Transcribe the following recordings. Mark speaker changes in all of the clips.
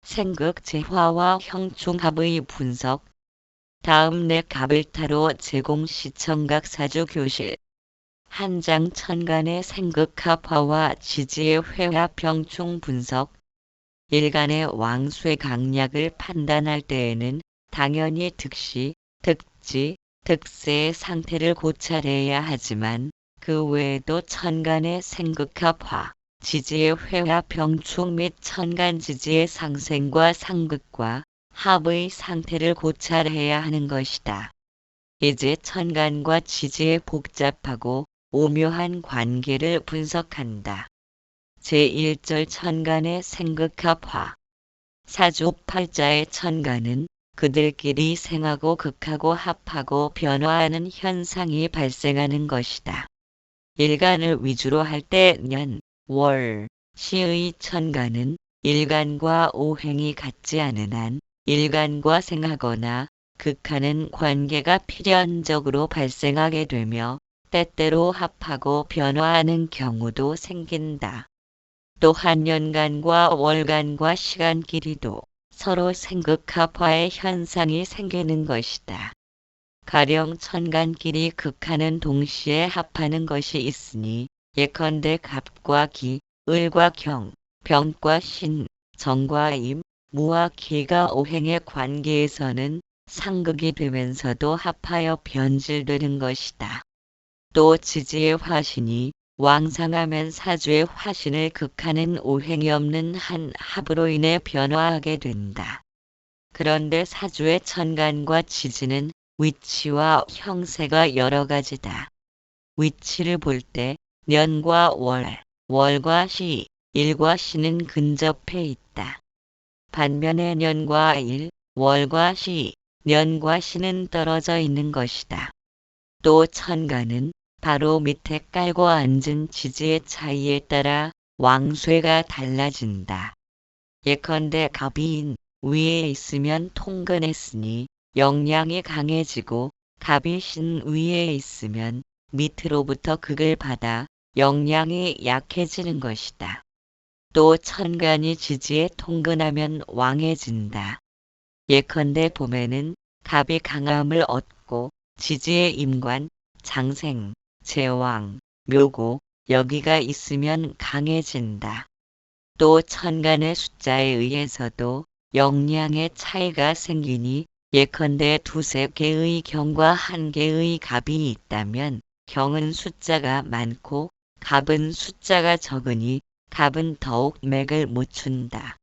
Speaker 1: 생극재화와 형충합의 분석. 다음 내 가불타로 제공 시청각 사주 교실. 한장 천간의 생극합화와 지지의 회화 병충 분석. 일간의 왕수의 강약을 판단할 때에는 당연히 득시, 득지, 득세의 상태를 고찰해야 하지만 그 외에도 천간의 생극합화, 지지의 회화 병충 및 천간 지지의 상생과 상극과 합의 상태를 고찰해야 하는 것이다. 이제 천간과 지지의 복잡하고 오묘한 관계를 분석한다. 제1절 천간의 생극합화. 사주 팔자의 천간은 그들끼리 생하고 극하고 합하고 변화하는 현상이 발생하는 것이다. 일간을 위주로 할 때 년, 월, 시의 천간은 일간과 오행이 같지 않은 한 일간과 생하거나 극하는 관계가 필연적으로 발생하게 되며 때때로 합하고 변화하는 경우도 생긴다. 또한 연간과 월간과 시간 길이도 서로 생극합화의 현상이 생기는 것이다. 가령 천간끼리 극하는 동시에 합하는 것이 있으니 예컨대 갑과 기, 을과 경, 병과 신, 정과 임, 무와 기가 오행의 관계에서는 상극이 되면서도 합하여 변질되는 것이다. 또 지지의 화신이 왕상하면 사주의 화신을 극하는 오행이 없는 한 합으로 인해 변화하게 된다. 그런데 사주의 천간과 지지는 위치와 형세가 여러 가지다. 위치를 볼 때 년과 월, 월과 시, 일과 시는 근접해 있다. 반면에 년과 일, 월과 시, 년과 시는 떨어져 있는 것이다. 또 천간은 바로 밑에 깔고 앉은 지지의 차이에 따라 왕쇠가 달라진다. 예컨대 갑이 위에 있으면 통근했으니 영양이 강해지고 갑이 신 위에 있으면 밑으로부터 극을 받아 영양이 약해지는 것이다. 또 천간이 지지에 통근하면 왕해진다. 예컨대 봄에는 갑이 강함을 얻고 지지의 임관, 장생, 제왕, 묘고, 여기가 있으면 강해진다. 또 천간의 숫자에 의해서도 영양의 차이가 생기니 예컨대 두세 개의 경과 한 개의 갑이 있다면 경은 숫자가 많고 갑은 숫자가 적으니 갑은 더욱 맥을 못 춘다.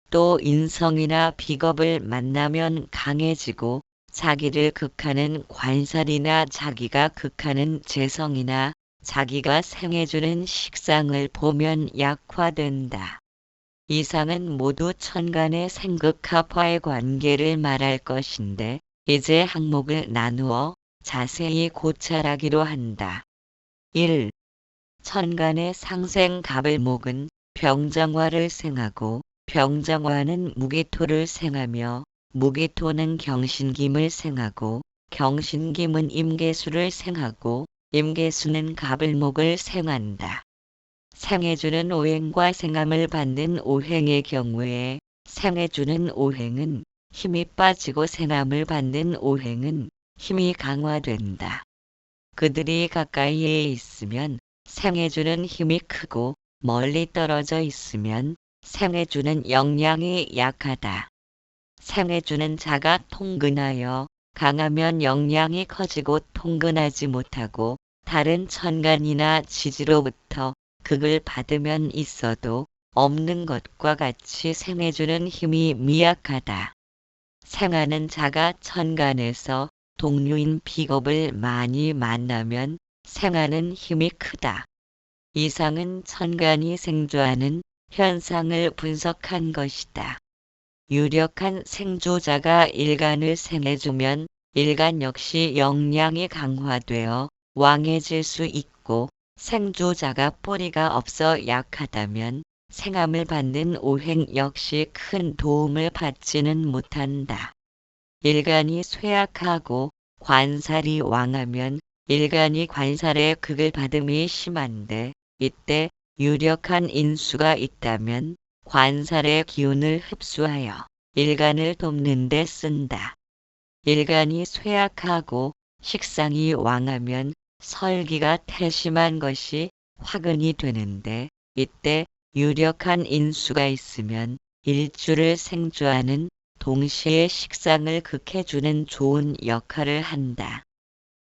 Speaker 1: 또 인성이나 비겁을 만나면 강해지고 자기를 극하는 관살이나 자기가 극하는 재성이나 자기가 생해주는 식상을 보면 약화된다. 이상은 모두 천간의 생극합화의 관계를 말할 것인데 이제 항목을 나누어 자세히 고찰하기로 한다. 1. 천간의 상생갑을목은 병정화를 생하고 병정화는 무기토를 생하며 무기토는 경신김을 생하고 경신김은 임계수를 생하고 임계수는 갑을목을 생한다. 생해주는 오행과 생함을 받는 오행의 경우에 생해주는 오행은 힘이 빠지고 생함을 받는 오행은 힘이 강화된다. 그들이 가까이에 있으면 생해주는 힘이 크고 멀리 떨어져 있으면 생해주는 영양이 약하다. 생해주는 자가 통근하여 강하면 영양이 커지고 통근하지 못하고 다른 천간이나 지지로부터 극을 받으면 있어도 없는 것과 같이 생해주는 힘이 미약하다. 생하는 자가 천간에서 동류인 비겁을 많이 만나면 생하는 힘이 크다. 이상은 천간이 생조하는 현상을 분석한 것이다. 유력한 생조자가 일간을 생해주면 일간 역시 역량이 강화되어 왕해질 수 있고 생조자가 뿌리가 없어 약하다면 생함을 받는 오행 역시 큰 도움을 받지는 못한다. 일간이 쇠약하고 관살이 왕하면 일간이 관살의 극을 받음이 심한데 이때 유력한 인수가 있다면 관살의 기운을 흡수하여 일간을 돕는 데 쓴다. 일간이 쇠약하고 식상이 왕하면 설기가 태심한 것이 화근이 되는데, 이때 유력한 인수가 있으면 일주를 생주하는 동시에 식상을 극해주는 좋은 역할을 한다.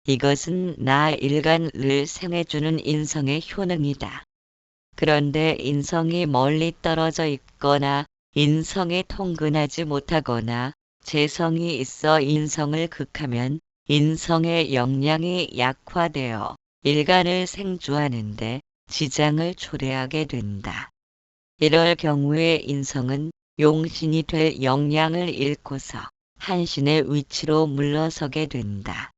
Speaker 1: 이것은 나 일간을 생해주는 인성의 효능이다. 그런데 인성이 멀리 떨어져 있거나 인성이 통근하지 못하거나 재성이 있어 인성을 극하면 인성의 역량이 약화되어 일간을 생주하는데 지장을 초래하게 된다. 이럴 경우에 인성은 용신이 될 역량을 잃고서 한신의 위치로 물러서게 된다.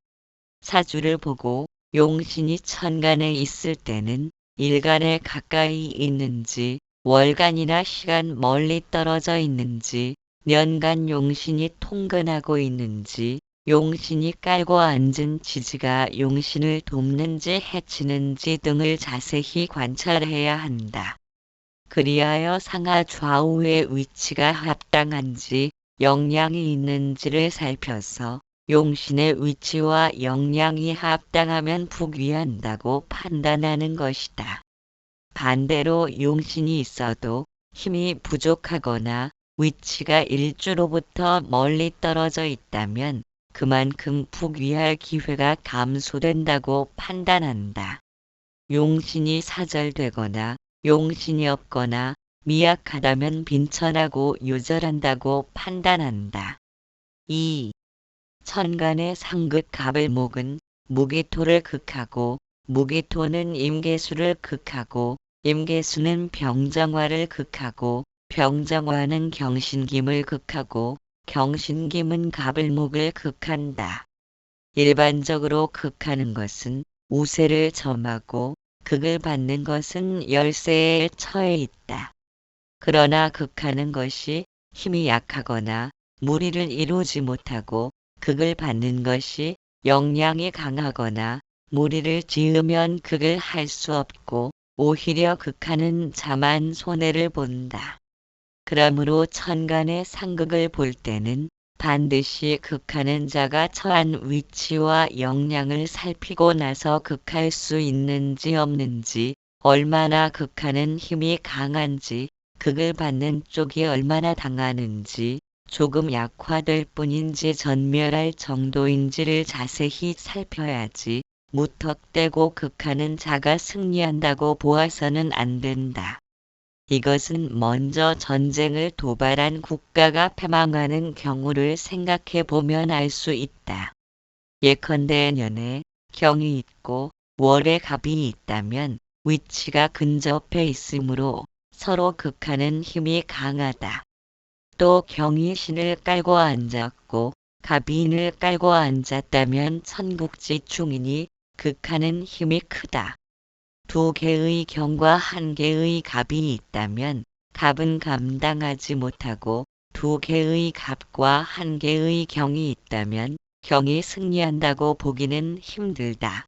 Speaker 1: 사주를 보고 용신이 천간에 있을 때는 일간에 가까이 있는지, 월간이나 시간 멀리 떨어져 있는지, 년간 용신이 통근하고 있는지, 용신이 깔고 앉은 지지가 용신을 돕는지 해치는지 등을 자세히 관찰해야 한다. 그리하여 상하 좌우의 위치가 합당한지 역량이 있는지를 살펴서 용신의 위치와 역량이 합당하면 북위한다고 판단하는 것이다. 반대로 용신이 있어도 힘이 부족하거나 위치가 일주로부터 멀리 떨어져 있다면 그만큼 북위할 기회가 감소된다고 판단한다. 용신이 사절되거나 용신이 없거나 미약하다면 빈천하고 요절한다고 판단한다. 2. 천간의 상극 갑을목은 무기토를 극하고 무기토는 임계수를 극하고 임계수는 병정화를 극하고 병정화는 경신김을 극하고 경신김은 갑을목을 극한다. 일반적으로 극하는 것은 우세를 점하고 극을 받는 것은 열세에 처해 있다. 그러나 극하는 것이 힘이 약하거나 무리를 이루지 못하고 극을 받는 것이 역량이 강하거나 무리를 지으면 극을 할 수 없고 오히려 극하는 자만 손해를 본다. 그러므로 천간의 상극을 볼 때는 반드시 극하는 자가 처한 위치와 역량을 살피고 나서 극할 수 있는지 없는지, 얼마나 극하는 힘이 강한지, 극을 받는 쪽이 얼마나 당하는지, 조금 약화될 뿐인지 전멸할 정도인지를 자세히 살펴야지 무턱대고 극하는 자가 승리한다고 보아서는 안 된다. 이것은 먼저 전쟁을 도발한 국가가 패망하는 경우를 생각해 보면 알 수 있다. 예컨대 년에 경이 있고 월에 갑이 있다면 위치가 근접해 있으므로 서로 극하는 힘이 강하다. 또 경이 신을 깔고 앉았고 갑이 인을 깔고 앉았다면 천국지충이니 극하는 힘이 크다. 두 개의 경과 한 개의 갑이 있다면 갑은 감당하지 못하고 두 개의 갑과 한 개의 경이 있다면 경이 승리한다고 보기는 힘들다.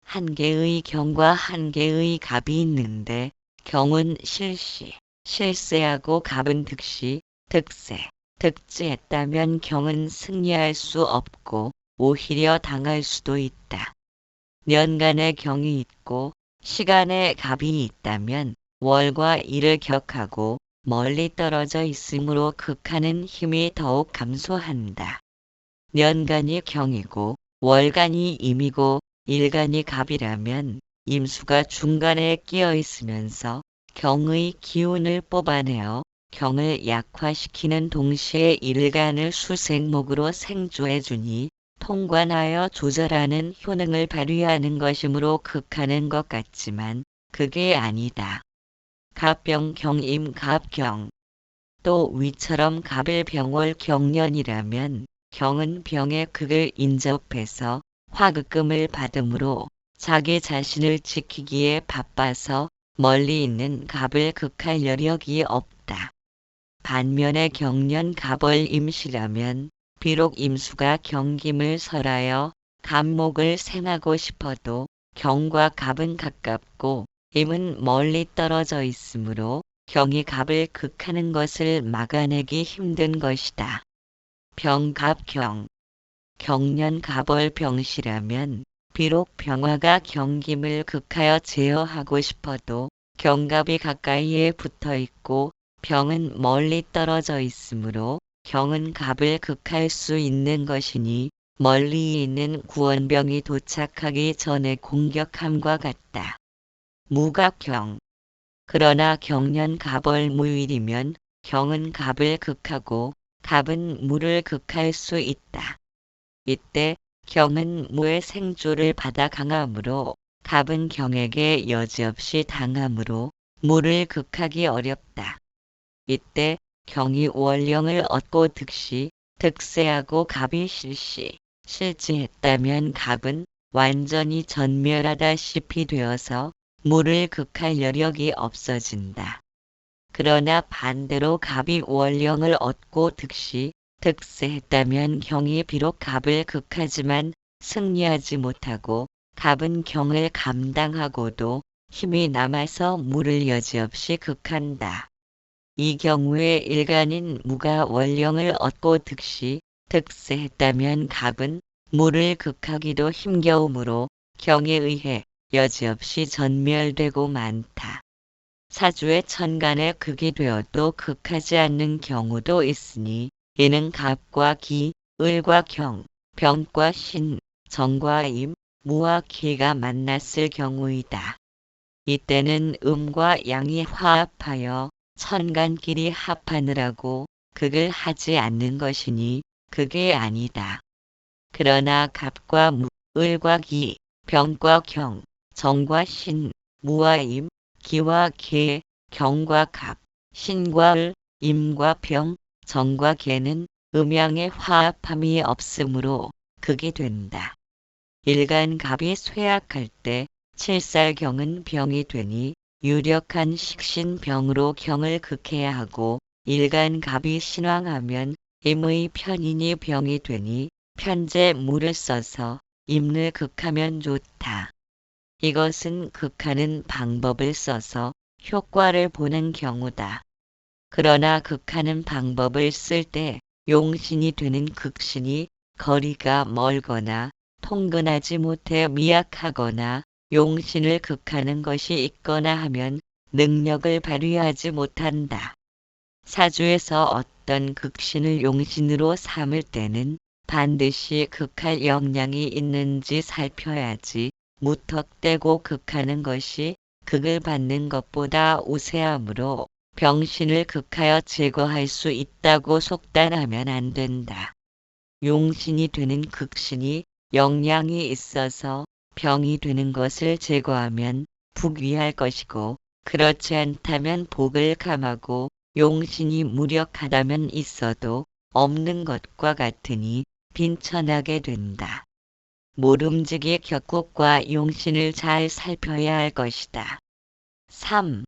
Speaker 1: 한 개의 경과 한 개의 갑이 있는데 경은 실시, 실세하고 갑은 득시, 득세, 득지했다면 경은 승리할 수 없고 오히려 당할 수도 있다. 년간에 경이 있고 시간에 갑이 있다면 월과 일을 격하고 멀리 떨어져 있으므로 극하는 힘이 더욱 감소한다. 년간이 경이고 월간이 임이고 일간이 갑이라면 임수가 중간에 끼어 있으면서 경의 기운을 뽑아내어 경을 약화시키는 동시에 일간을 수생목으로 생조해주니 통관하여 조절하는 효능을 발휘하는 것이므로 극하는 것 같지만 그게 아니다. 갑병 경임 갑경. 또 위처럼 갑을 병월 경년이라면 경은 병의 극을 인접해서 화극금을 받으므로 자기 자신을 지키기에 바빠서 멀리 있는 갑을 극할 여력이 없다. 반면에 경년 갑월 임시라면 비록 임수가 경김을 설하여 갑목을 생하고 싶어도 경과 갑은 가깝고 임은 멀리 떨어져 있으므로 경이 갑을 극하는 것을 막아내기 힘든 것이다. 병갑경. 경련갑월병시라면 비록 병화가 경김을 극하여 제어하고 싶어도 경갑이 가까이에 붙어 있고 병은 멀리 떨어져 있으므로 경은 갑을 극할 수 있는 것이니 멀리 있는 구원병이 도착하기 전에 공격함과 같다. 무갑경. 그러나 경련갑월무일이면 경은 갑을 극하고 갑은 무를 극할 수 있다. 이때 경은 무의 생조를 받아 강하므로 갑은 경에게 여지없이 당하므로 무를 극하기 어렵다. 이때 경이 원령을 얻고 득시, 득세하고 갑이 실지했다면 갑은 완전히 전멸하다시피 되어서 무를 극할 여력이 없어진다. 그러나 반대로 갑이 원령을 얻고 득시, 득세했다면 경이 비록 갑을 극하지만 승리하지 못하고 갑은 경을 감당하고도 힘이 남아서 무를 여지없이 극한다. 이 경우에 일간인 무가 원령을 얻고 득시, 득세했다면 갑은 무를 극하기도 힘겨우므로 경에 의해 여지없이 전멸되고 많다. 사주의 천간에 극이 되어도 극하지 않는 경우도 있으니 이는 갑과 기, 을과 경, 병과 신, 정과 임, 무와 기가 만났을 경우이다. 이때는 음과 양이 화합하여 천간끼리 합하느라고 극을 하지 않는 것이니 그게 아니다. 그러나 갑과 무, 을과 기, 병과 경, 정과 신, 무와 임, 기와 개, 경과 갑, 신과 을, 임과 병, 정과 개는 음양의 화합함이 없으므로 극이 된다. 일간 갑이 쇠약할 때 칠살경은 병이 되니 유력한 식신병으로 경을 극해야 하고 일간 갑이 신왕하면 임의 편인이 병이 되니 편제 무를 써서 임을 극하면 좋다. 이것은 극하는 방법을 써서 효과를 보는 경우다. 그러나 극하는 방법을 쓸 때 용신이 되는 극신이 거리가 멀거나 통근하지 못해 미약하거나 용신을 극하는 것이 있거나 하면 능력을 발휘하지 못한다. 사주에서 어떤 극신을 용신으로 삼을 때는 반드시 극할 역량이 있는지 살펴야지 무턱대고 극하는 것이 극을 받는 것보다 우세하므로 병신을 극하여 제거할 수 있다고 속단하면 안 된다. 용신이 되는 극신이 역량이 있어서 병이 되는 것을 제거하면 북위할 것이고 그렇지 않다면 복을 감하고 용신이 무력하다면 있어도 없는 것과 같으니 빈천하게 된다. 모름지기 격국과 용신을 잘 살펴야 할 것이다. 3.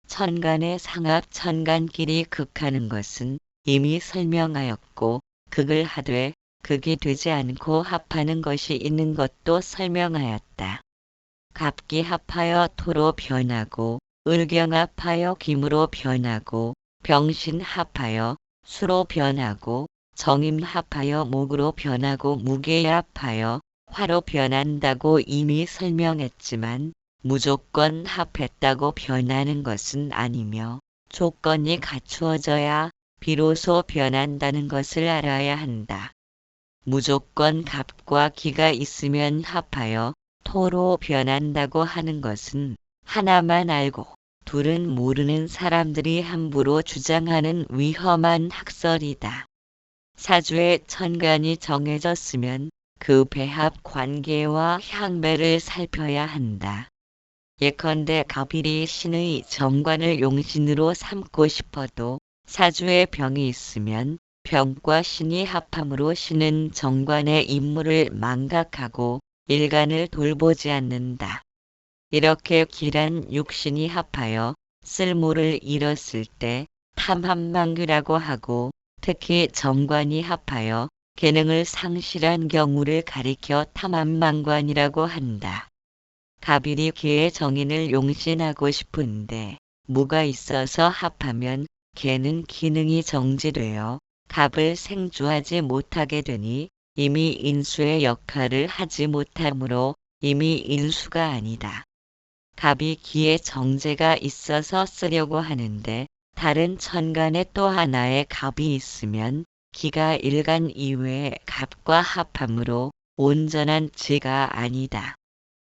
Speaker 1: 천간의 상합 천간끼리 극하는 것은 이미 설명하였고 극을 하되 극이 되지 않고 합하는 것이 있는 것도 설명하였다. 갑기 합하여 토로 변하고 을경 합하여 김으로 변하고 병신 합하여 수로 변하고 정임 합하여 목으로 변하고 무게 합하여 화로 변한다고 이미 설명했지만 무조건 합했다고 변하는 것은 아니며 조건이 갖추어져야 비로소 변한다는 것을 알아야 한다. 무조건 갑과 기가 있으면 합하여 토로 변한다고 하는 것은 하나만 알고 둘은 모르는 사람들이 함부로 주장하는 위험한 학설이다. 사주의 천간이 정해졌으면 그 배합 관계와 향배를 살펴야 한다. 예컨대 갑일이 신의 정관을 용신으로 삼고 싶어도 사주에 병이 있으면 병과 신이 합함으로 신은 정관의 임무를 망각하고 일간을 돌보지 않는다. 이렇게 길한 육신이 합하여 쓸모를 잃었을 때 탐함망규라고 하고 특히 정관이 합하여 기능을 상실한 경우를 가리켜 탐함망관이라고 한다. 갑일이 기의 정인을 용신하고 싶은데 무가 있어서 합하면 개는 기능이 정지되어 갑을 생주하지 못하게 되니 이미 인수의 역할을 하지 못하므로 이미 인수가 아니다. 갑이 기에 정제가 있어서 쓰려고 하는데 다른 천간에 또 하나의 갑이 있으면 기가 일간 이외의 갑과 합함으로 온전한 지가 아니다.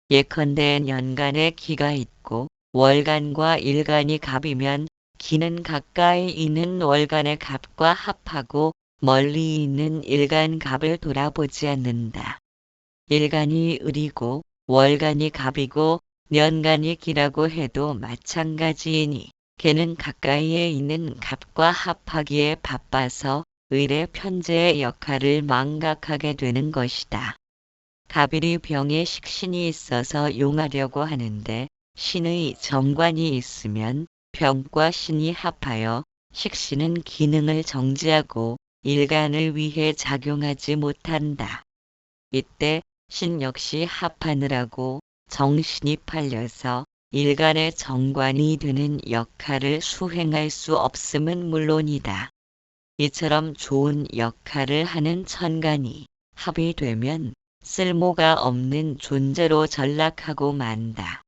Speaker 1: 예컨대 년간에 기가 있고 월간과 일간이 갑이면 기는 가까이 있는 월간의 갑과 합하고 멀리 있는 일간 갑을 돌아보지 않는다. 일간이 을이고 월간이 갑이고 년간이 기라고 해도 마찬가지이니 개는 가까이에 있는 갑과 합하기에 바빠서 을의 편재의 역할을 망각하게 되는 것이다. 갑일이 병에 식신이 있어서 용하려고 하는데 신의 정관이 있으면 병과 신이 합하여 식신은 기능을 정지하고 일간을 위해 작용하지 못한다. 이때 신 역시 합하느라고 정신이 팔려서 일간의 정관이 되는 역할을 수행할 수 없음은 물론이다. 이처럼 좋은 역할을 하는 천간이 합이 되면 쓸모가 없는 존재로 전락하고 만다.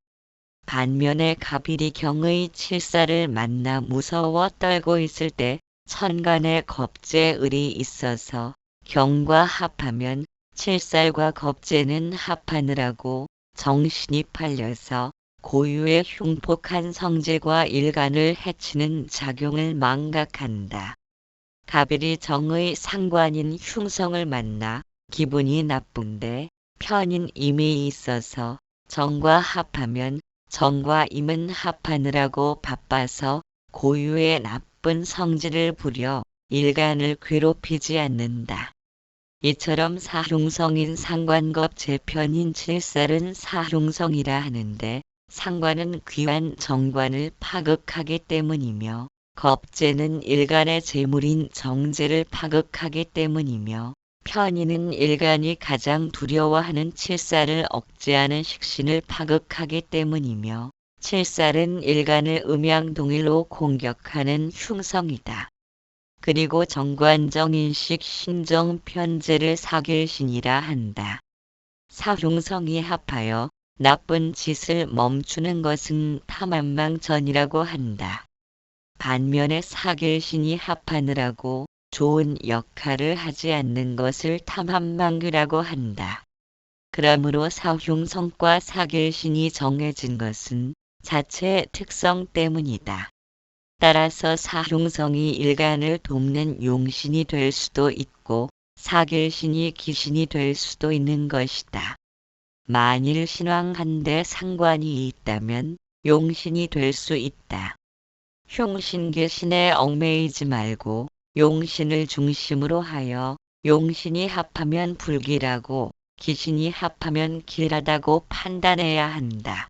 Speaker 1: 반면에 갑일이 경의 칠사를 만나 무서워 떨고 있을 때 천간에 겁재을이 있어서 경과 합하면 칠살과 겁재는 합하느라고 정신이 팔려서 고유의 흉폭한 성질과 일간을 해치는 작용을 망각한다. 갑일이 정의 상관인 흉성을 만나 기분이 나쁜데 편인 임이 있어서 정과 합하면 정과 임은 합하느라고 바빠서 고유의 나쁜 성질을 부려 일간을 괴롭히지 않는다. 이처럼 사흉성인 상관겁 재편인 칠살은 사흉성이라 하는데 상관은 귀한 정관을 파극하기 때문이며 겁재는 일간의 재물인 정제를 파극하기 때문이며 편인은 일간이 가장 두려워하는 칠살을 억제하는 식신을 파극하기 때문이며 칠살은 일간을 음양동일로 공격하는 흉성이다. 그리고 정관정인식 신정편제를 사길신이라 한다. 사흉성이 합하여 나쁜 짓을 멈추는 것은 탐한망전이라고 한다. 반면에 사길신이 합하느라고 좋은 역할을 하지 않는 것을 탐한망규라고 한다. 그러므로 사흉성과 사길신이 정해진 것은 자체의 특성 때문이다. 따라서 사흉성이 일간을 돕는 용신이 될 수도 있고 사길신이 기신이 될 수도 있는 것이다. 만일 신왕한데 상관이 있다면 용신이 될 수 있다. 흉신기신에 얽매이지 말고 용신을 중심으로 하여 용신이 합하면 불길하고 기신이 합하면 길하다고 판단해야 한다.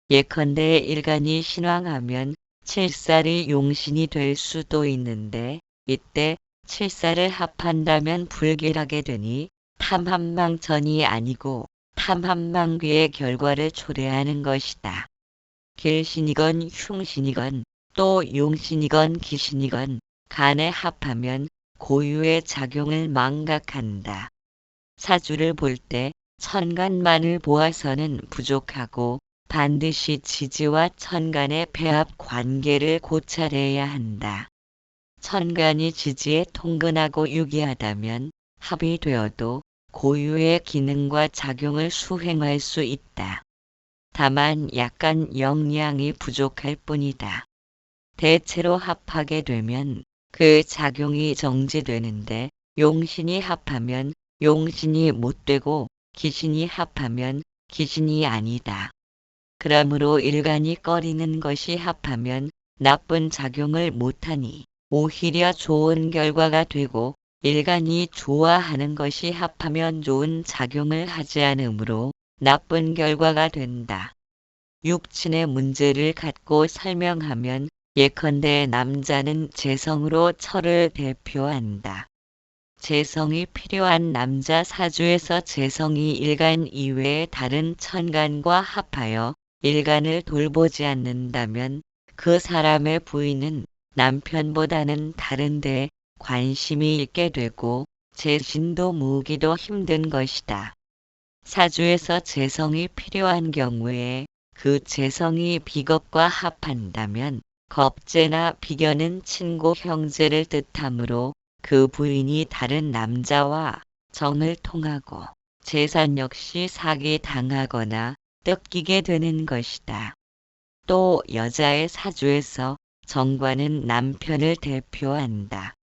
Speaker 1: 예컨대 일간이 신왕하면 칠살이 용신이 될 수도 있는데 이때 칠살을 합한다면 불길하게 되니 탐한망전이 아니고 탐한망귀의 결과를 초래하는 것이다. 길신이건 흉신이건 또 용신이건 기신이건 간에 합하면 고유의 작용을 망각한다. 사주를 볼 때 천간만을 보아서는 부족하고 반드시 지지와 천간의 배합 관계를 고찰해야 한다. 천간이 지지에 통근하고 유기하다면 합이 되어도 고유의 기능과 작용을 수행할 수 있다. 다만 약간 역량이 부족할 뿐이다. 대체로 합하게 되면 그 작용이 정지되는데 용신이 합하면 용신이 못 되고 기신이 합하면 기신이 아니다. 그러므로 일간이 꺼리는 것이 합하면 나쁜 작용을 못하니 오히려 좋은 결과가 되고 일간이 좋아하는 것이 합하면 좋은 작용을 하지 않으므로 나쁜 결과가 된다. 육친의 문제를 갖고 설명하면 예컨대 남자는 재성으로 철을 대표한다. 재성이 필요한 남자 사주에서 재성이 일간 이외의 다른 천간과 합하여 일간을 돌보지 않는다면 그 사람의 부인은 남편보다는 다른 데 관심이 있게 되고 재신도 묻기도 힘든 것이다. 사주에서 재성이 필요한 경우에 그 재성이 비겁과 합한다면 겁재나 비견은 친구 형제를 뜻하므로 그 부인이 다른 남자와 정을 통하고 재산 역시 사기 당하거나 뜯기게 되는 것이다. 또 여자의 사주에서 정관은 남편을 대표한다.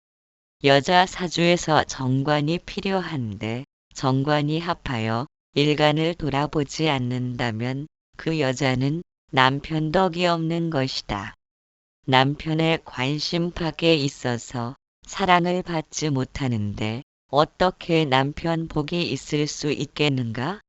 Speaker 1: 여자 사주에서 정관이 필요한데 정관이 합하여 일간을 돌아보지 않는다면 그 여자는 남편 덕이 없는 것이다. 남편의 관심밖에 있어서 사랑을 받지 못하는데 어떻게 남편 복이 있을 수 있겠는가?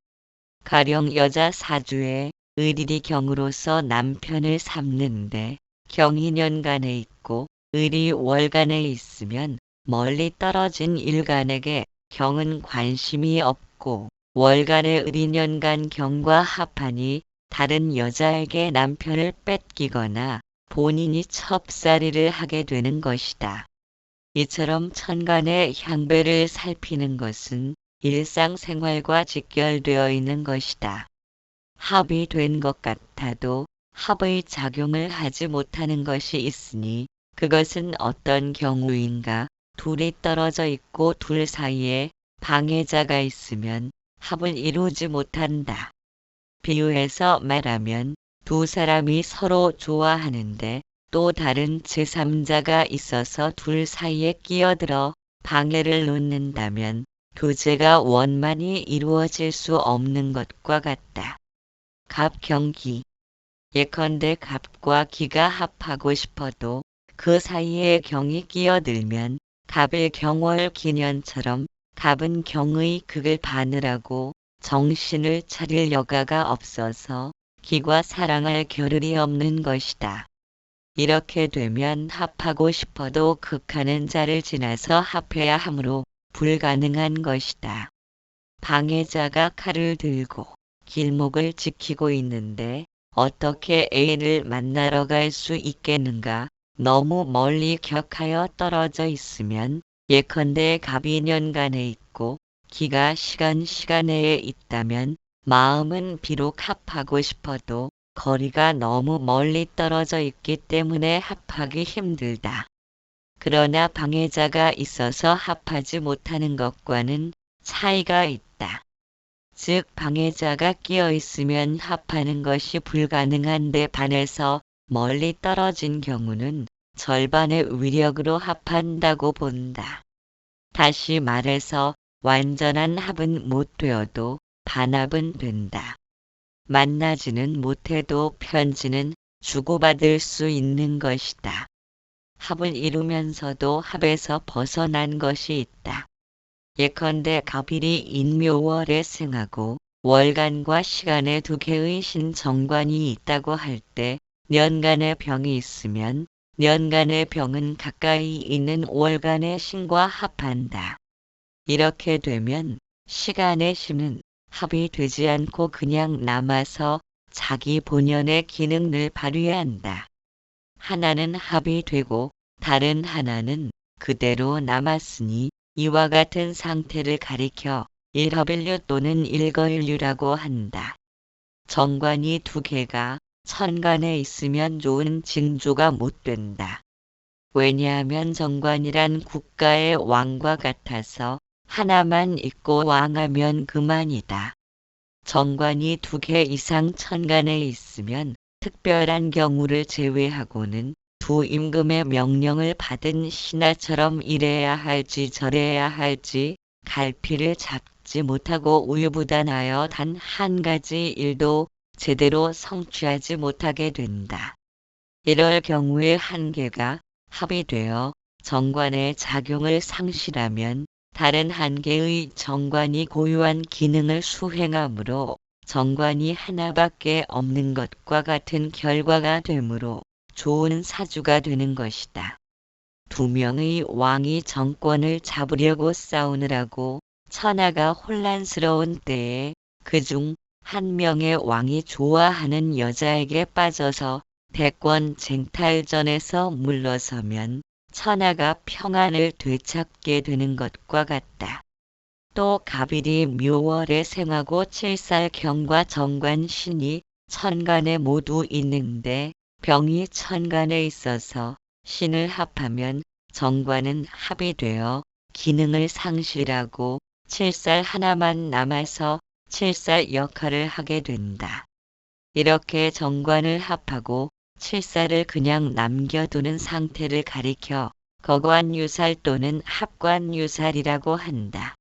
Speaker 1: 가령 여자 사주에 을일이 경으로서 남편을 삼는데 경이 년간에 있고 을이 월간에 있으면 멀리 떨어진 일간에게 경은 관심이 없고 월간의 을이 년간 경과 합하니 다른 여자에게 남편을 뺏기거나 본인이 첩살이를 하게 되는 것이다. 이처럼 천간의 향배를 살피는 것은 일상생활과 직결되어 있는 것이다. 합이 된 것 같아도 합의 작용을 하지 못하는 것이 있으니 그것은 어떤 경우인가? 둘이 떨어져 있고 둘 사이에 방해자가 있으면 합을 이루지 못한다. 비유해서 말하면 두 사람이 서로 좋아하는데 또 다른 제3자가 있어서 둘 사이에 끼어들어 방해를 놓는다면 교제가 원만히 이루어질 수 없는 것과 같다. 갑경기. 예컨대 갑과 기가 합하고 싶어도 그 사이에 경이 끼어들면 갑의 경월 기년처럼 갑은 경의 극을 바느라고 정신을 차릴 여가가 없어서 기과 사랑할 겨를이 없는 것이다. 이렇게 되면 합하고 싶어도 극하는 자를 지나서 합해야 하므로 불가능한 것이다. 방해자가 칼을 들고 길목을 지키고 있는데 어떻게 애인을 만나러 갈 수 있겠는가? 너무 멀리 격하여 떨어져 있으면 예컨대 갑이 년간에 있고 기가 시간내에 있다면 마음은 비록 합하고 싶어도 거리가 너무 멀리 떨어져 있기 때문에 합하기 힘들다. 그러나 방해자가 있어서 합하지 못하는 것과는 차이가 있다. 즉 방해자가 끼어 있으면 합하는 것이 불가능한데 반해서 멀리 떨어진 경우는 절반의 위력으로 합한다고 본다. 다시 말해서 완전한 합은 못 되어도 반합은 된다. 만나지는 못해도 편지는 주고받을 수 있는 것이다. 합을 이루면서도 합에서 벗어난 것이 있다. 예컨대 갑일이 인묘월에 생하고 월간과 시간에 두 개의 신정관이 있다고 할 때 년간의 병이 있으면 년간의 병은 가까이 있는 월간의 신과 합한다. 이렇게 되면 시간의 신은 합이 되지 않고 그냥 남아서 자기 본연의 기능을 발휘한다. 하나는 합이 되고 다른 하나는 그대로 남았으니 이와 같은 상태를 가리켜 일합일류 또는 일거일류라고 한다. 정관이 두 개가 천간에 있으면 좋은 징조가 못 된다. 왜냐하면 정관이란 국가의 왕과 같아서 하나만 있고 왕하면 그만이다. 정관이 두 개 이상 천간에 있으면 특별한 경우를 제외하고는 두 임금의 명령을 받은 신하처럼 이래야 할지 저래야 할지 갈피를 잡지 못하고 우유부단하여 단 한 가지 일도 제대로 성취하지 못하게 된다. 이럴 경우에 한 개가 합이 되어 정관의 작용을 상실하면 다른 한 개의 정관이 고유한 기능을 수행하므로 정관이 하나밖에 없는 것과 같은 결과가 되므로 좋은 사주가 되는 것이다. 두 명의 왕이 정권을 잡으려고 싸우느라고 천하가 혼란스러운 때에 그중 한 명의 왕이 좋아하는 여자에게 빠져서 대권 쟁탈전에서 물러서면 천하가 평안을 되찾게 되는 것과 같다. 또 갑일이 묘월에 생하고 7살 경과 정관 신이 천간에 모두 있는데 병이 천간에 있어서 신을 합하면 정관은 합이 되어 기능을 상실하고 7살 하나만 남아서 7살 역할을 하게 된다. 이렇게 정관을 합하고 7살을 그냥 남겨두는 상태를 가리켜 거관유살 또는 합관유살이라고 한다.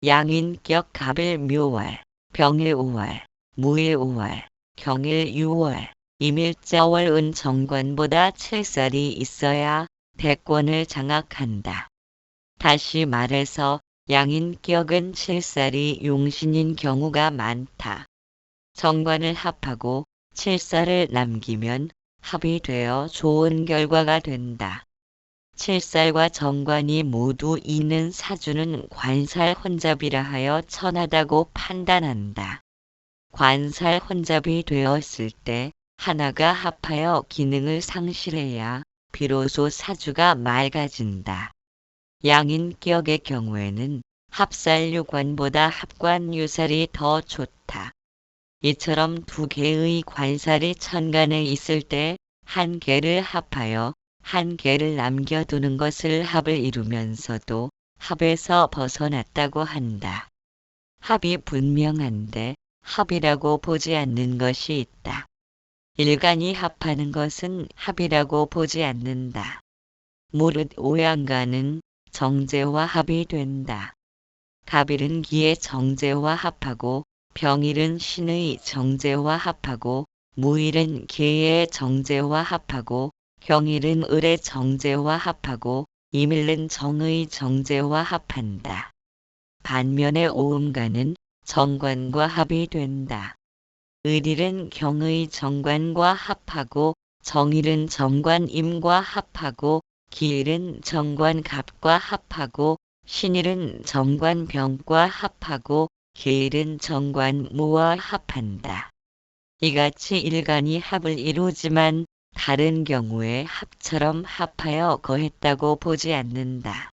Speaker 1: 양인격 갑일 묘월, 병일 5월, 무일 5월, 경일 6월, 임일자월은 정관보다 7살이 있어야 대권을 장악한다. 다시 말해서 양인격은 7살이 용신인 경우가 많다. 정관을 합하고 7살을 남기면 합이 되어 좋은 결과가 된다. 7살과 정관이 모두 있는 사주는 관살 혼잡이라 하여 천하다고 판단한다. 관살 혼잡이 되었을 때 하나가 합하여 기능을 상실해야 비로소 사주가 맑아진다. 양인격의 경우에는 합살유관보다 합관유살이 더 좋다. 이처럼 두 개의 관살이 천간에 있을 때 한 개를 합하여 한 개를 남겨두는 것을 합을 이루면서도 합에서 벗어났다고 한다. 합이 분명한데 합이라고 보지 않는 것이 있다. 일간이 합하는 것은 합이라고 보지 않는다. 무릇 오양간은 정제와 합이 된다. 갑일은 기의 정제와 합하고 병일은 신의 정제와 합하고 무일은 계의 정제와 합하고 경일은 을의 정제와 합하고 임일은 정의 정제와 합한다. 반면에 오음간은 정관과 합이 된다. 을일은 경의 정관과 합하고 정일은 정관임과 합하고 기일은 정관갑과 합하고 신일은 정관병과 합하고 계일은 정관무와 합한다. 이같이 일간이 합을 이루지만 다른 경우에 합처럼 합하여 거했다고 보지 않는다.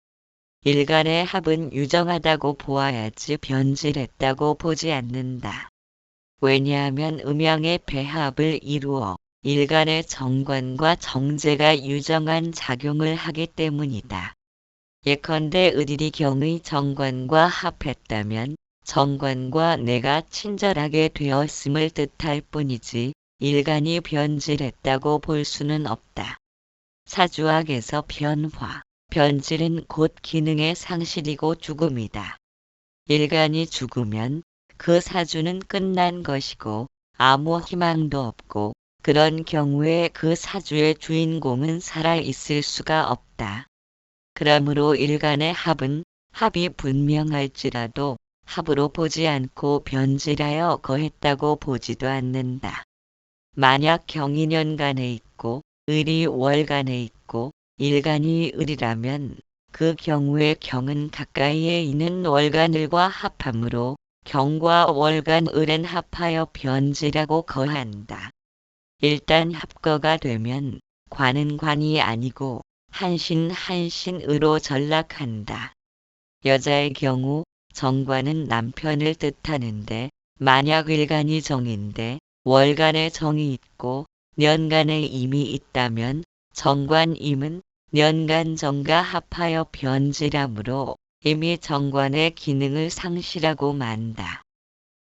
Speaker 1: 일간의 합은 유정하다고 보아야지 변질했다고 보지 않는다. 왜냐하면 음양의 배합을 이루어 일간의 정관과 정제가 유정한 작용을 하기 때문이다. 예컨대 을일이 경의 정관과 합했다면 정관과 내가 친절하게 되었음을 뜻할 뿐이지 일간이 변질했다고 볼 수는 없다. 사주학에서 변화, 변질은 곧 기능의 상실이고 죽음이다. 일간이 죽으면 그 사주는 끝난 것이고 아무 희망도 없고 그런 경우에 그 사주의 주인공은 살아있을 수가 없다. 그러므로 일간의 합은 합이 분명할지라도 합으로 보지 않고 변질하여 거했다고 보지도 않는다. 만약 경인년간에 있고 을이 월간에 있고 일간이 을이라면 그 경우에 경은 가까이에 있는 월간을과 합함으로 경과 월간 을은 합하여 변질하고 거한다. 일단 합거가 되면 관은 관이 아니고 한신 한신으로 전락한다. 여자의 경우 정관은 남편을 뜻하는데 만약 일간이 정인데 월간에 정이 있고 년간에 임이 있다면 정관임은 년간정과 합하여 변질하므로 이미 정관의 기능을 상실하고 만다.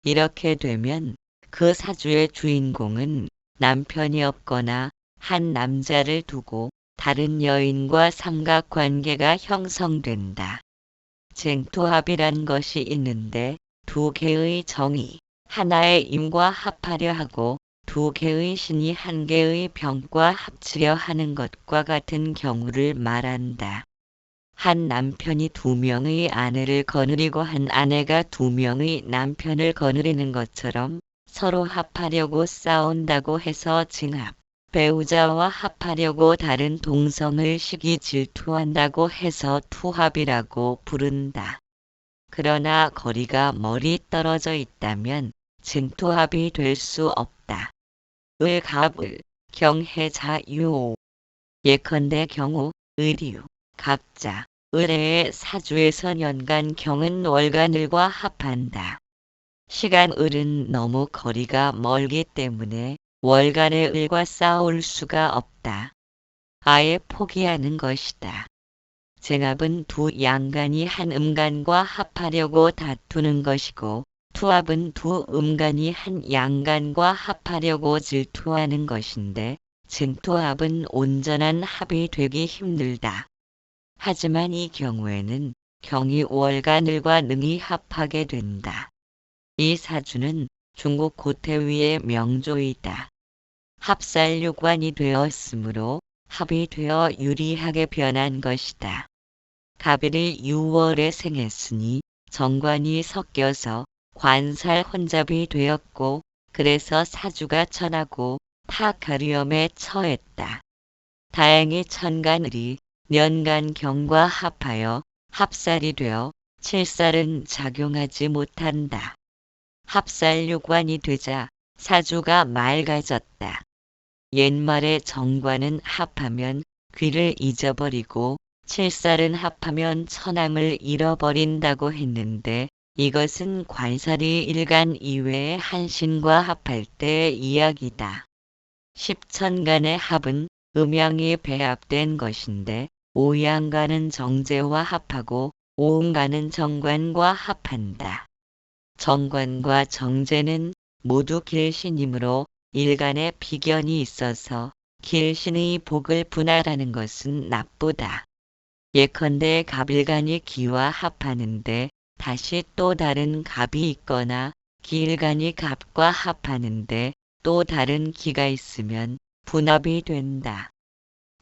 Speaker 1: 이렇게 되면 그 사주의 주인공은 남편이 없거나 한 남자를 두고 다른 여인과 삼각관계가 형성된다. 쟁토합이란 것이 있는데 두 개의 정이 하나의 임과 합하려 하고 두 개의 신이 한 개의 병과 합치려 하는 것과 같은 경우를 말한다. 한 남편이 두 명의 아내를 거느리고 한 아내가 두 명의 남편을 거느리는 것처럼 서로 합하려고 싸운다고 해서 징합, 배우자와 합하려고 다른 동성을 시기 질투한다고 해서 투합이라고 부른다. 그러나 거리가 멀리 떨어져 있다면 쟁토합이 될 수 없다. 을갑을 경해자유. 예컨대 경우, 의류, 갑자, 을의 사주에서 연간 경은 월간을과 합한다. 시간 을은 너무 거리가 멀기 때문에 월간의 을과 싸울 수가 없다. 아예 포기하는 것이다. 쟁합은 두 양간이 한 음간과 합하려고 다투는 것이고 투합은 두 음간이 한 양간과 합하려고 질투하는 것인데 증투합은 온전한 합이 되기 힘들다. 하지만 이 경우에는 경이 월간을과 능히 합하게 된다. 이 사주는 중국 고태위의 명조이다. 합살유관이 되었으므로 합이 되어 유리하게 변한 것이다. 갑일이 6월에 생했으니 정관이 섞여서 관살 혼잡이 되었고 그래서 사주가 천하고 타가리움에 처했다. 다행히 천간을이 년간경과 합하여 합살이 되어 칠살은 작용하지 못한다. 합살유관이 되자 사주가 맑아졌다. 옛말에 정관은 합하면 귀를 잊어버리고 칠살은 합하면 천함을 잃어버린다고 했는데 이것은 관살이 일간 이외의 한신과 합할 때의 이야기다. 십천간의 합은 음양이 배합된 것인데 오양간은 정제와 합하고 오음간은 정관과 합한다. 정관과 정제는 모두 길신이므로 일간에 비견이 있어서 길신의 복을 분할하는 것은 나쁘다. 예컨대 갑일간이 기와 합하는데 다시 또 다른 갑이 있거나 기일간이 갑과 합하는데 또 다른 기가 있으면 분합이 된다.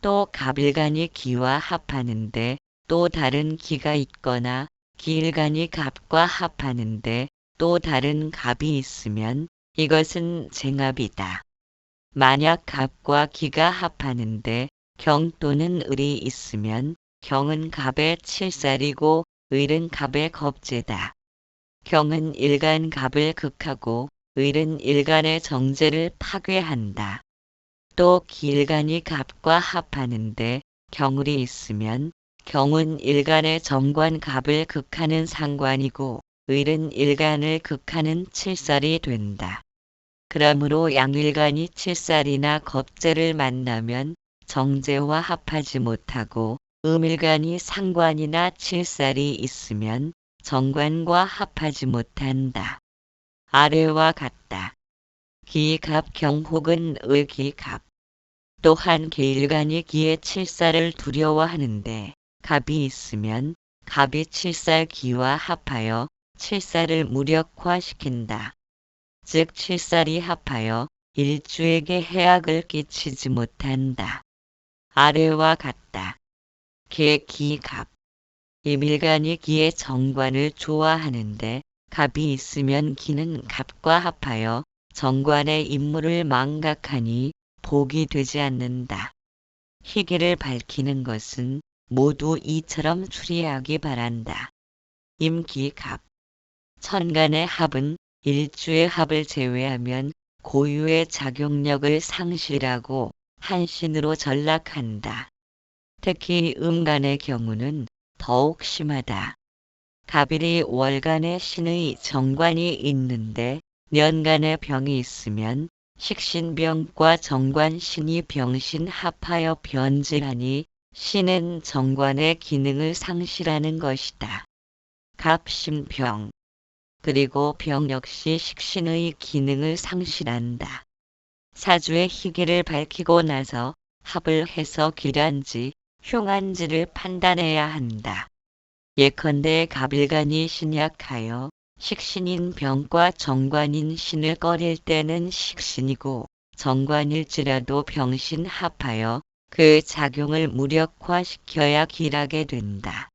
Speaker 1: 또 갑일간이 기와 합하는데 또 다른 기가 있거나 기일간이 갑과 합하는데 또 다른 갑이 있으면 이것은 쟁합이다. 만약 갑과 기가 합하는데 경 또는 을이 있으면 경은 갑의 칠살이고 을은 갑의 겁재다. 경은 일간 갑을 극하고 을은 일간의 정제를 파괴한다. 또 기일간이 갑과 합하는데 경을이 있으면 경은 일간의 정관 갑을 극하는 상관이고 을은 일간을 극하는 칠살이 된다. 그러므로 양일간이 칠살이나 겁재를 만나면 정제와 합하지 못하고 음일간이 상관이나 칠살이 있으면 정관과 합하지 못한다. 아래와 같다. 기갑경 혹은 을기갑. 또한 계일간이 기의 칠살을 두려워하는데 갑이 있으면 갑이 칠살 기와 합하여 칠살을 무력화시킨다. 즉 칠살이 합하여 일주에게 해악을 끼치지 못한다. 아래와 같다. 계기갑. 임일간이 기의 정관을 좋아하는데 갑이 있으면 기는 갑과 합하여 정관의 임무를 망각하니 복이 되지 않는다. 희기를 밝히는 것은 모두 이처럼 추리하기 바란다. 임기갑. 천간의 합은 일주의 합을 제외하면 고유의 작용력을 상실하고 한신으로 전락한다. 특히 음간의 경우는 더욱 심하다. 갑일이 월간의 신의 정관이 있는데 년간의 병이 있으면 식신병과 정관신이 병신 합하여 변질하니 신은 정관의 기능을 상실하는 것이다. 갑신병. 그리고 병 역시 식신의 기능을 상실한다. 사주의 희기를 밝히고 나서 합을 해서 기란지, 흉한지를 판단해야 한다. 예컨대 갑일간이 신약하여 식신인 병과 정관인 신을 꺼릴 때는 식신이고 정관일지라도 병신 합하여 그 작용을 무력화시켜야 기라게 된다.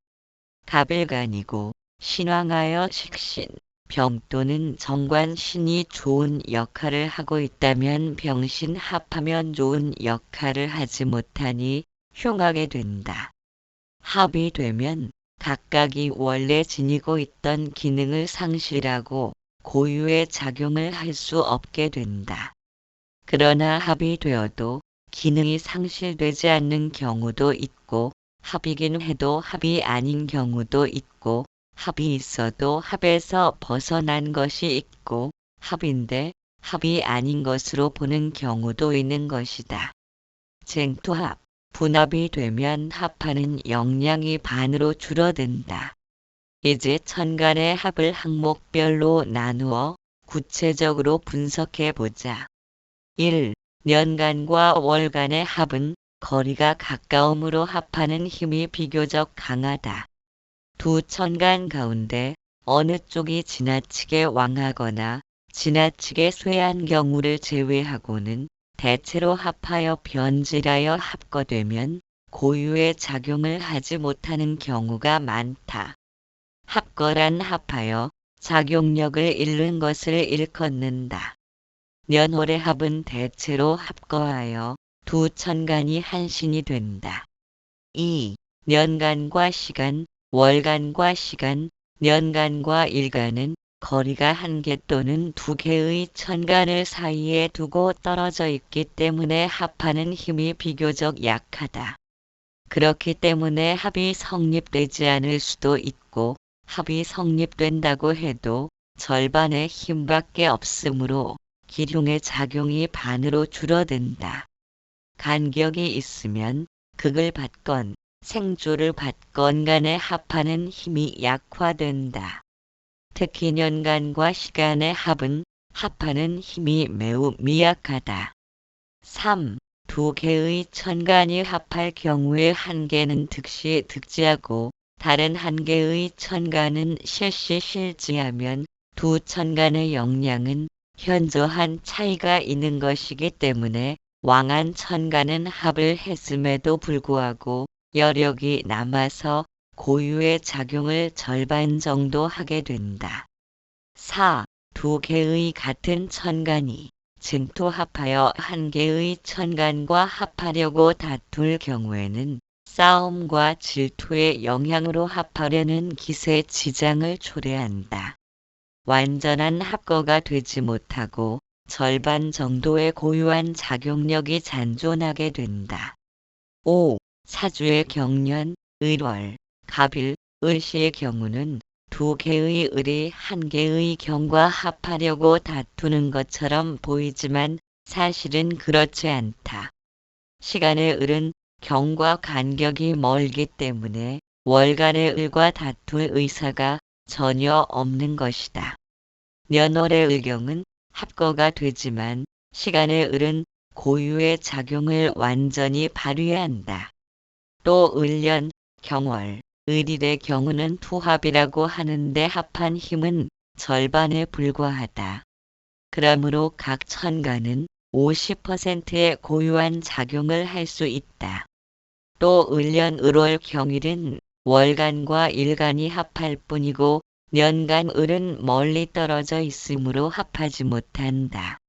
Speaker 1: 갑일간이고 신왕하여 식신, 병 또는 정관신이 좋은 역할을 하고 있다면 병신 합하면 좋은 역할을 하지 못하니 흉하게 된다. 합이 되면 각각이 원래 지니고 있던 기능을 상실하고 고유의 작용을 할 수 없게 된다. 그러나 합이 되어도 기능이 상실되지 않는 경우도 있고 합이긴 해도 합이 아닌 경우도 있고 합이 있어도 합에서 벗어난 것이 있고 합인데 합이 아닌 것으로 보는 경우도 있는 것이다. 쟁투합, 분합이 되면 합하는 역량이 반으로 줄어든다. 이제 천간의 합을 항목별로 나누어 구체적으로 분석해 보자. 1. 년간과 월간의 합은 거리가 가까움으로 합하는 힘이 비교적 강하다. 두 천간 가운데 어느 쪽이 지나치게 왕하거나 지나치게 쇠한 경우를 제외하고는 대체로 합하여 변질하여 합거되면 고유의 작용을 하지 못하는 경우가 많다. 합거란 합하여 작용력을 잃는 것을 일컫는다. 년월의 합은 대체로 합거하여 두 천간이 한신이 된다. 2. 년간과 시간, 월간과 시간, 년간과 일간은 거리가 한 개 또는 두 개의 천간을 사이에 두고 떨어져 있기 때문에 합하는 힘이 비교적 약하다. 그렇기 때문에 합이 성립되지 않을 수도 있고 합이 성립된다고 해도 절반의 힘밖에 없으므로 기흉의 작용이 반으로 줄어든다. 간격이 있으면 극을 받건 생조를 받건 간에 합하는 힘이 약화된다. 특히 년간과 시간의 합은 합하는 힘이 매우 미약하다. 3. 두 개의 천간이 합할 경우에 한 개는 득시 득지하고 다른 한 개의 천간은 실시 실지하면 두 천간의 역량은 현저한 차이가 있는 것이기 때문에 왕한 천간은 합을 했음에도 불구하고 여력이 남아서 고유의 작용을 절반 정도 하게 된다. 4. 두 개의 같은 천간이 증토합하여 한 개의 천간과 합하려고 다툴 경우에는 싸움과 질투의 영향으로 합하려는 기세 지장을 초래한다. 완전한 합거가 되지 못하고 절반 정도의 고유한 작용력이 잔존하게 된다. 5. 사주의 경년, 을월, 갑일, 을시의 경우는 두 개의 을이 한 개의 경과 합하려고 다투는 것처럼 보이지만 사실은 그렇지 않다. 시간의 을은 경과 간격이 멀기 때문에 월간의 을과 다툴 의사가 전혀 없는 것이다. 년월의 을경은 합거가 되지만 시간의 을은 고유의 작용을 완전히 발휘한다. 또 을년, 경월, 을일의 경우는 투합이라고 하는데 합한 힘은 절반에 불과하다. 그러므로 각 천간은 50%의 고유한 작용을 할 수 있다. 또 을년 을월 경일은 월간과 일간이 합할 뿐이고 년간 을은 멀리 떨어져 있으므로 합하지 못한다.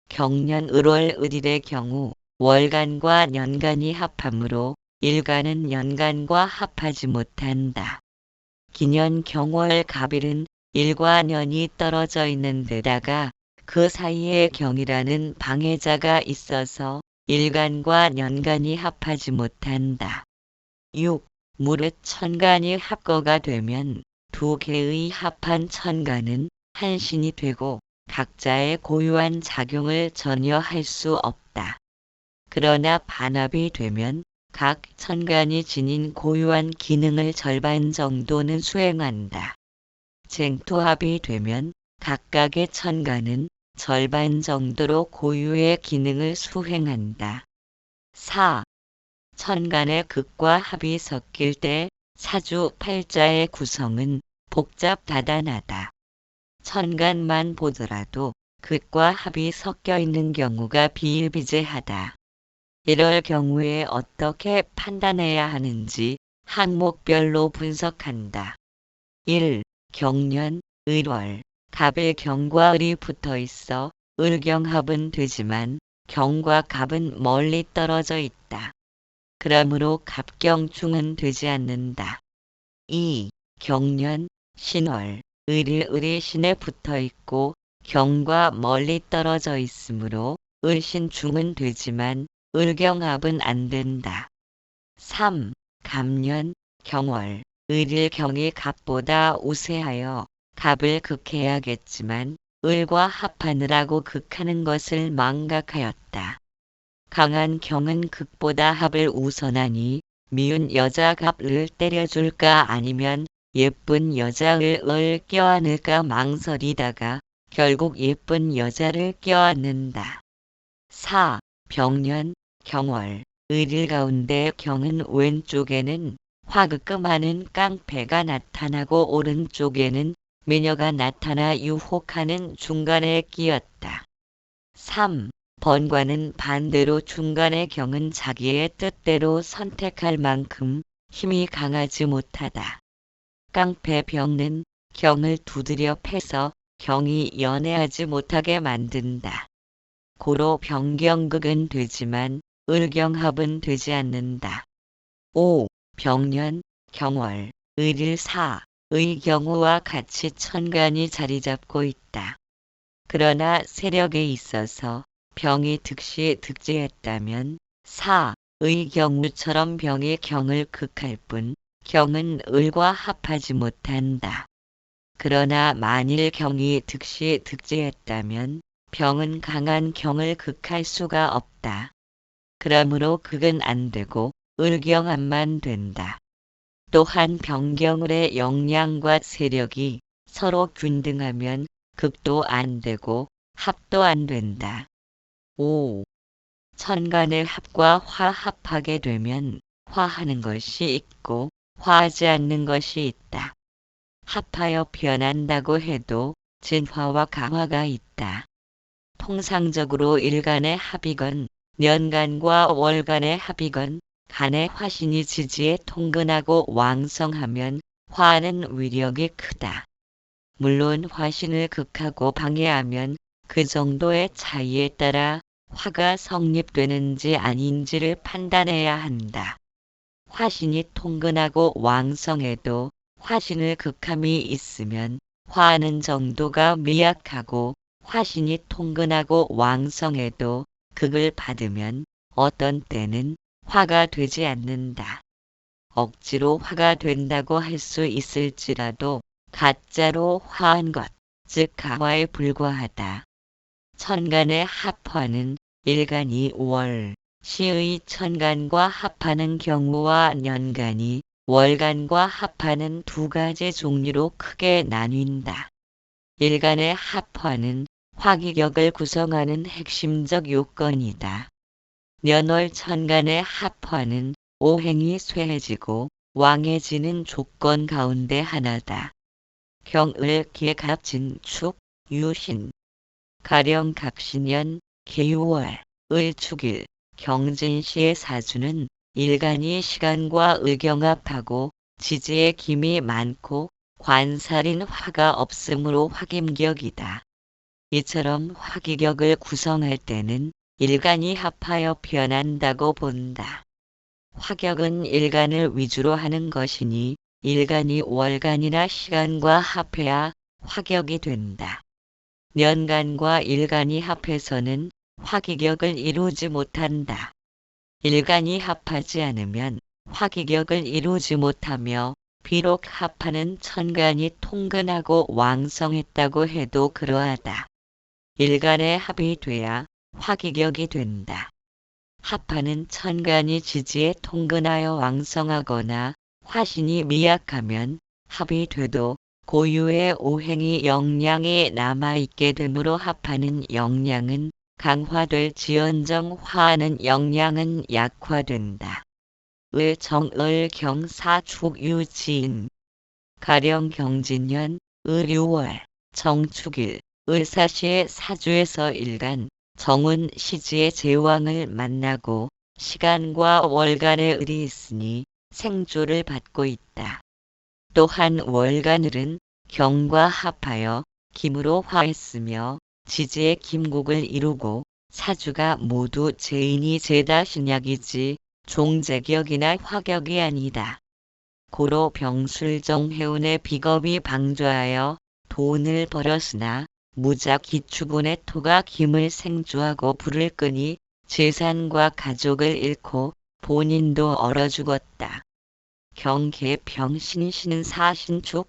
Speaker 1: 경년 을월 을일의 경우 월간과 년간이 합하므로 일간은 년간과 합하지 못한다. 기년 경월 갑일은 일과 년이 떨어져 있는 데다가 그 사이에 경이라는 방해자가 있어서 일간과 년간이 합하지 못한다. 6. 무릇 천간이 합거가 되면 두 개의 합한 천간은 한신이 되고 각자의 고유한 작용을 전혀 할 수 없다. 그러나 반합이 되면 각 천간이 지닌 고유한 기능을 절반 정도는 수행한다. 쟁토합이 되면 각각의 천간은 절반 정도로 고유의 기능을 수행한다. 4. 천간의 극과 합이 섞일 때 사주 팔자의 구성은 복잡다단하다. 천간만 보더라도 극과 합이 섞여 있는 경우가 비일비재하다. 이럴 경우에 어떻게 판단해야 하는지 항목별로 분석한다. 1. 경년, 을월, 갑의 경과 을이 붙어 있어 을경합은 되지만 경과 갑은 멀리 떨어져 있다. 그러므로 갑경중은 되지 않는다. 2. 경년, 신월, 을이 을이 신에 붙어 있고 경과 멀리 떨어져 있으므로 을신중은 되지만 을경합은 안 된다. 3. 갑년, 경월, 을일 경이 갑보다 우세하여 갑을 극해야겠지만 을과 합하느라고 극하는 것을 망각하였다. 강한 경은 극보다 합을 우선하니 미운 여자 갑을 때려줄까 아니면 예쁜 여자 을을 껴안을까 망설이다가 결국 예쁜 여자를 껴안는다. 4. 병년, 경월, 을일 가운데 경은 왼쪽에는 화극금하는 깡패가 나타나고 오른쪽에는 미녀가 나타나 유혹하는 중간에 끼었다. 3. 번관은 반대로 중간의 경은 자기의 뜻대로 선택할 만큼 힘이 강하지 못하다. 깡패 병은 경을 두드려 패서 경이 연애하지 못하게 만든다. 고로 병경극은 되지만 을경합은 되지 않는다. 5. 병년, 경월, 을일 4. 의 경우와 같이 천간이 자리 잡고 있다. 그러나 세력에 있어서 병이 득시 득지했다면 4. 의 경우처럼 병이 경을 극할 뿐 경은 을과 합하지 못한다. 그러나 만일 경이 득시 득지했다면 병은 강한 경을 극할 수가 없다. 그러므로 극은 안 되고 을경합만 된다. 또한 병경을의 역량과 세력이 서로 균등하면 극도 안 되고 합도 안 된다. 5. 천간의 합과 화합하게 되면 화하는 것이 있고 화하지 않는 것이 있다. 합하여 변한다고 해도 진화와 강화가 있다. 통상적으로 일간의 합이건 년간과 월간의 합이건 간의 화신이 지지에 통근하고 왕성하면 화하는 위력이 크다. 물론 화신을 극하고 방해하면 그 정도의 차이에 따라 화가 성립되는지 아닌지를 판단해야 한다. 화신이 통근하고 왕성해도 화신을 극함이 있으면 화하는 정도가 미약하고 화신이 통근하고 왕성해도 극을 받으면 어떤 때는 화가 되지 않는다. 억지로 화가 된다고 할 수 있을지라도 가짜로 화한 것, 즉 가화에 불과하다. 천간의 합화는 일간이 월, 시의 천간과 합하는 경우와 년간이 월간과 합하는 두 가지 종류로 크게 나뉜다. 일간의 합화는 화기격을 구성하는 핵심적 요건이다. 년월 천간의 합화는 오행이 쇠해지고 왕해지는 조건 가운데 하나다. 경을 기갑 진축 유신 가령 갑신년 계유월 을축일 경진시의 사주는 일간이 시간과 을경합하고 지지의 김이 많고 관살인 화가 없으므로 화김격이다. 이처럼 화기격을 구성할 때는 일간이 합하여 변한다고 본다. 화격은 일간을 위주로 하는 것이니 일간이 월간이나 시간과 합해야 화격이 된다. 년간과 일간이 합해서는 화기격을 이루지 못한다. 일간이 합하지 않으면 화기격을 이루지 못하며 비록 합하는 천간이 통근하고 왕성했다고 해도 그러하다. 일간의 합이 돼야 화기격이 된다. 합하는 천간이 지지에 통근하여 왕성하거나 화신이 미약하면 합이 돼도 고유의 오행이 역량이 남아있게 되므로 합하는 역량은 강화될 지언정 화하는 역량은 약화된다. 을정을 경사축 유지인 가령 경진년 을유월 정축일 을사시의 사주에서 일간 정은 시지의 제왕을 만나고 시간과 월간의 을이 있으니 생조를 받고 있다. 또한 월간을은 경과 합하여 김으로 화했으며 지지의 김국을 이루고 사주가 모두 제인이 제다 신약이지 종제격이나 화격이 아니다. 고로 병술정해운의 비겁이 방조하여 돈을 벌었으나 무작 기축운의 토가 김을 생조하고 불을 끄니 재산과 가족을 잃고 본인도 얼어 죽었다. 경계 병신신은 사신축.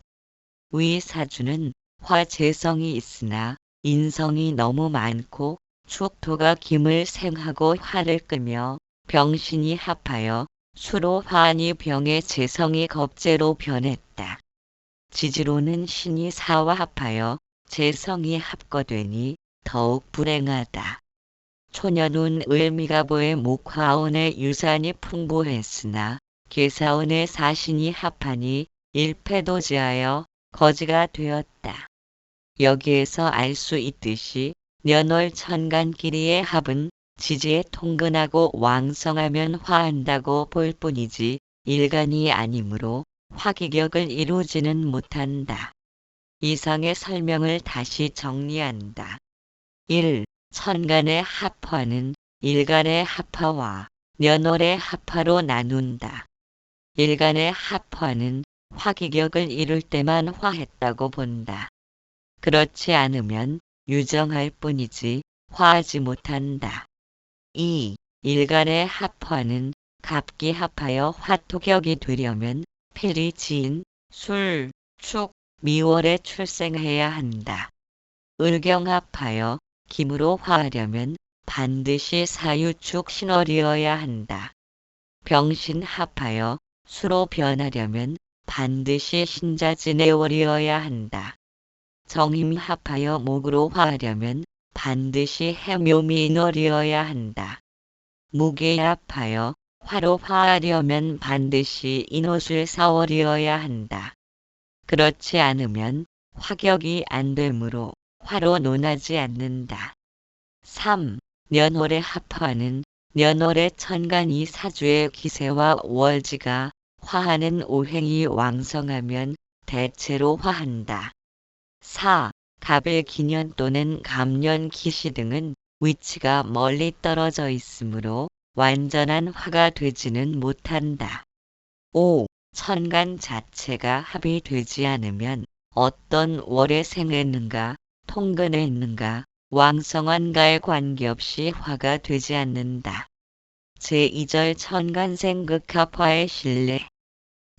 Speaker 1: 위 사주는 화재성이 있으나 인성이 너무 많고 축토가 김을 생하고 화를 끄며 병신이 합하여 수로 화하니 병의 재성이 겁재로 변했다. 지지로는 신이 사와 합하여 재성이 합거되니 더욱 불행하다. 초년운 을미가보의 목화원의 유산이 풍부했으나 계사원의 사신이 합하니 일패도지하여 거지가 되었다. 여기에서 알 수 있듯이 년월 천간끼리의 합은 지지에 통근하고 왕성하면 화한다고 볼 뿐이지 일간이 아니므로 화기격을 이루지는 못한다. 이상의 설명을 다시 정리한다. 1. 천간의 합화는 일간의 합화와 년월의 합화로 나눈다. 일간의 합화는 화기격을 이룰 때만 화했다고 본다. 그렇지 않으면 유정할 뿐이지 화하지 못한다. 2. 일간의 합화는 갑기 합하여 화토격이 되려면 필이 지인, 술, 축, 미월에 출생해야 한다. 을경 합하여 김으로 화하려면 반드시 사유축 신월이어야 한다. 병신 합하여 수로 변하려면 반드시 신자진해월이어야 한다. 정임 합하여 목으로 화하려면 반드시 해묘미인월이어야 한다. 무게 합하여 화로 화하려면 반드시 인호술 사월이어야 한다. 그렇지 않으면 화격이 안 되므로 화로 논하지 않는다. 3. 년월의 합화는 년월의 천간이 사주의 기세와 월지가 화하는 오행이 왕성하면 대체로 화한다. 4. 갑의 기년 또는 갑년 기시 등은 위치가 멀리 떨어져 있으므로 완전한 화가 되지는 못한다. 5. 천간 자체가 합이 되지 않으면 어떤 월에 생했는가, 통근했는가, 왕성한가에 관계없이 화가 되지 않는다. 제2절 천간 생극합화의 신뢰.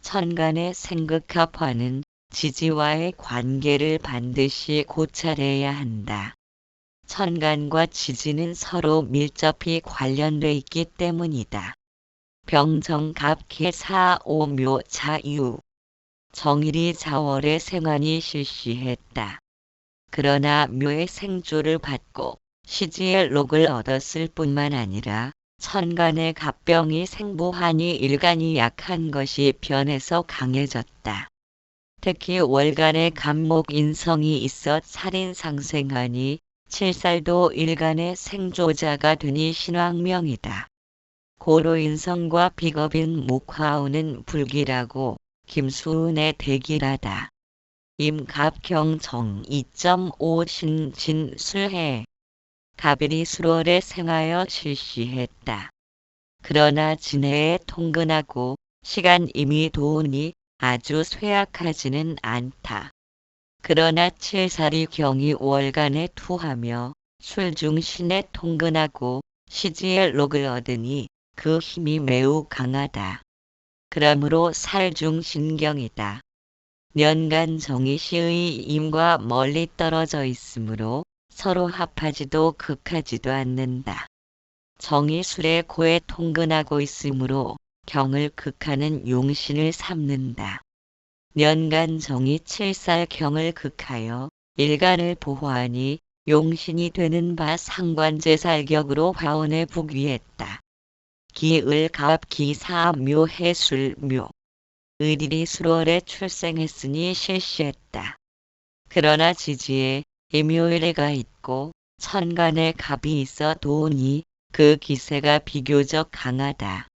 Speaker 1: 천간의 생극합화는 지지와의 관계를 반드시 고찰해야 한다. 천간과 지지는 서로 밀접히 관련돼 있기 때문이다. 병정갑기 사오묘 자유. 정일이 자월의 생환이 실시했다. 그러나 묘의 생조를 받고 시지의 록을 얻었을 뿐만 아니라 천간의 갑병이 생부하니 일간이 약한 것이 변해서 강해졌다. 특히 월간의 갑목인성이 있어 살인상생하니 칠살도 일간의 생조자가 되니 신왕명이다. 고로인성과 비겁인 목화우는 불기라고 김수운의 대기라다. 임갑경정 2.5 신진술해. 갑일이 수월에 생하여 실시했다. 그러나 진해에 통근하고 시간 이미 도우니 아주 쇠약하지는 않다. 그러나 칠살이 경이 월간에 투하며 술중신에 통근하고 시지의 록을 얻으니 그 힘이 매우 강하다. 그러므로 살중신경이다. 년간 정이 시의 임과 멀리 떨어져 있으므로 서로 합하지도 극하지도 않는다. 정이 술의 고에 통근하고 있으므로 경을 극하는 용신을 삼는다. 년간 정이 칠살 경을 극하여 일간을 보호하니 용신이 되는 바 상관제살격으로 화원에 북위했다. 기을갑 기사묘 해술묘. 을일이 수월에 출생했으니 실시했다. 그러나 지지에 임묘일해가 있고 천간에 갑이 있어 도우니 그 기세가 비교적 강하다.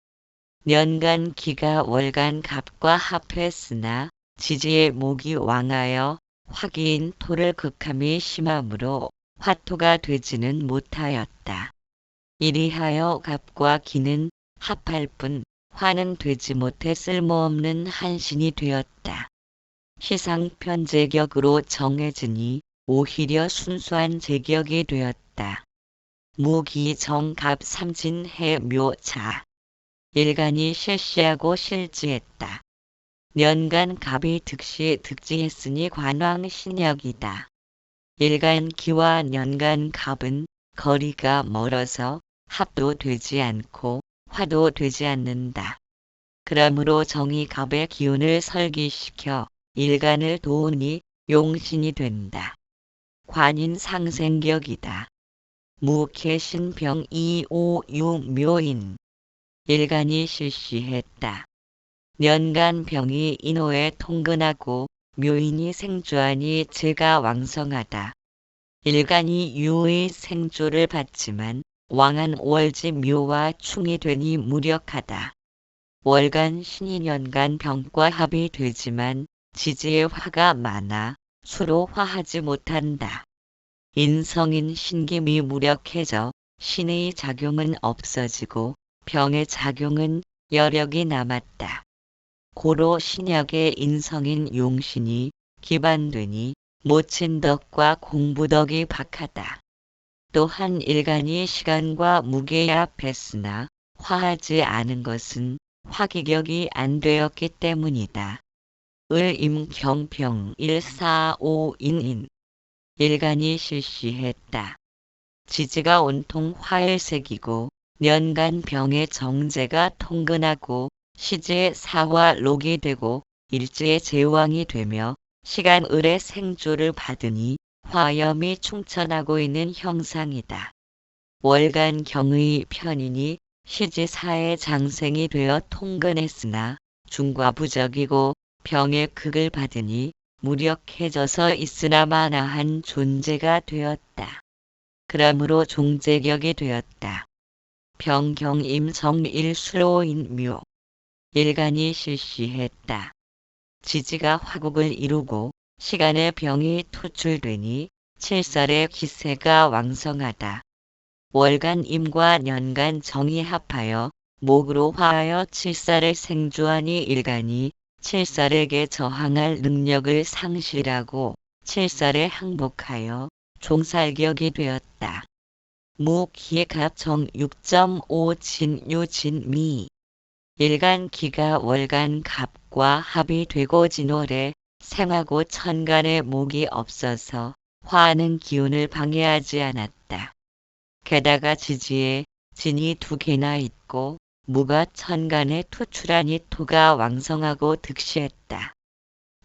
Speaker 1: 년간 기가 월간 갑과 합했으나 지지의 목이 왕하여 화기인 토를 극함이 심하므로 화토가 되지는 못하였다. 이리하여 갑과 기는 합할 뿐 화는 되지 못해 쓸모없는 한신이 되었다. 시상편제격으로 정해지니 오히려 순수한 제격이 되었다. 무기정갑 삼진해 묘자. 일간이 실시하고 실지했다. 년간 갑이 득시 득지했으니 관왕 신역이다. 일간 기와 년간 갑은 거리가 멀어서 합도 되지 않고 화도 되지 않는다. 그러므로 정이 갑의 기운을 설기시켜 일간을 도우니 용신이 된다. 관인 상생격이다. 무캐신병 이오유묘인. 일간이 실시했다. 년간 병이 인호에 통근하고 묘인이 생조하니 재가 왕성하다. 일간이 유의 생조를 받지만 왕한 월지 묘와 충이 되니 무력하다. 월간 신이 년간 병과 합이 되지만 지지의 화가 많아 수로 화하지 못한다. 인성인 신김이 무력해져 신의 작용은 없어지고 병의 작용은 여력이 남았다. 고로 신약의 인성인 용신이 기반되니 모친덕과 공부덕이 박하다. 또한 일간이 시간과 무게에 앞했으나 화하지 않은 것은 화기격이 안 되었기 때문이다. 을임경평 145인인. 일간이 실시했다. 지지가 온통 화일색이고 년간 병의 정제가 통근하고 시지의 사화 록이 되고 일지의 제왕이 되며 시간 을의 생조를 받으니 화염이 충천하고 있는 형상이다. 월간 경의 편이니 시지사의 장생이 되어 통근했으나 중과부적이고 병의 극을 받으니 무력해져서 있으나 마나한 존재가 되었다. 그러므로 종제격이 되었다. 병경임성일수로인 묘. 일간이 실시했다. 지지가 화국을 이루고 시간의 병이 투출되니 칠살의 기세가 왕성하다. 월간 임과 년간 정이 합하여 목으로 화하여 칠살을 생조하니 일간이 칠살에게 저항할 능력을 상실하고 칠살에 항복하여 종살격이 되었다. 무기갑정 6.5 진유진미. 일간 기가 월간 갑과 합이 되고 진월에 생하고 천간에 목이 없어서 화하는 기운을 방해하지 않았다. 게다가 지지에 진이 두 개나 있고 무가 천간에 투출하니 토가 왕성하고 득시했다.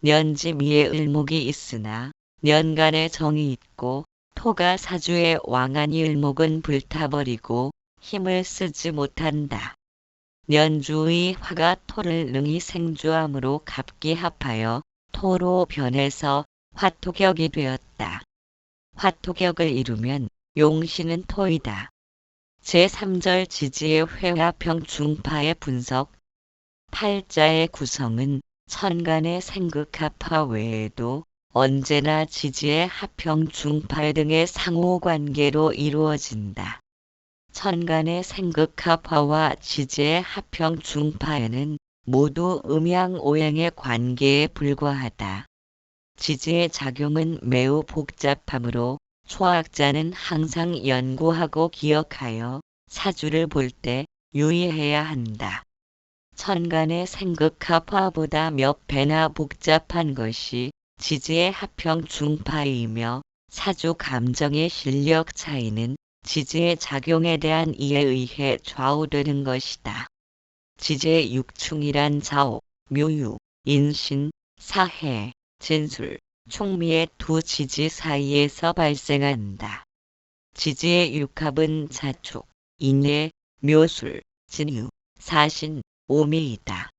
Speaker 1: 년지미에 을목이 있으나 년간에 정이 있고 토가 사주에 왕하니 을목은 불타버리고 힘을 쓰지 못한다. 년주의 화가 토를 능히 생조함으로 갑기 합하여 토로 변해서 화토격이 되었다. 화토격을 이루면 용신은 토이다. 제3절 지지의 회화평 중파의 분석. 팔자의 구성은 천간의 생극합화 외에도 언제나 지지의 합평 중파 등의 상호관계로 이루어진다. 천간의 생극합화와 지지의 합평 중파에는 모두 음양오행의 관계에 불과하다. 지지의 작용은 매우 복잡하므로 초학자는 항상 연구하고 기억하여 사주를 볼 때 유의해야 한다. 천간의 생극합화보다 몇 배나 복잡한 것이 지지의 합평 중파이며 사주 감정의 실력 차이는 지지의 작용에 대한 이해에 의해 좌우되는 것이다. 지지의 육충이란 자오, 묘유, 인신, 사해, 진술, 총미의 두 지지 사이에서 발생한다. 지지의 육합은 자축, 인예, 묘술, 진유, 사신, 오미이다.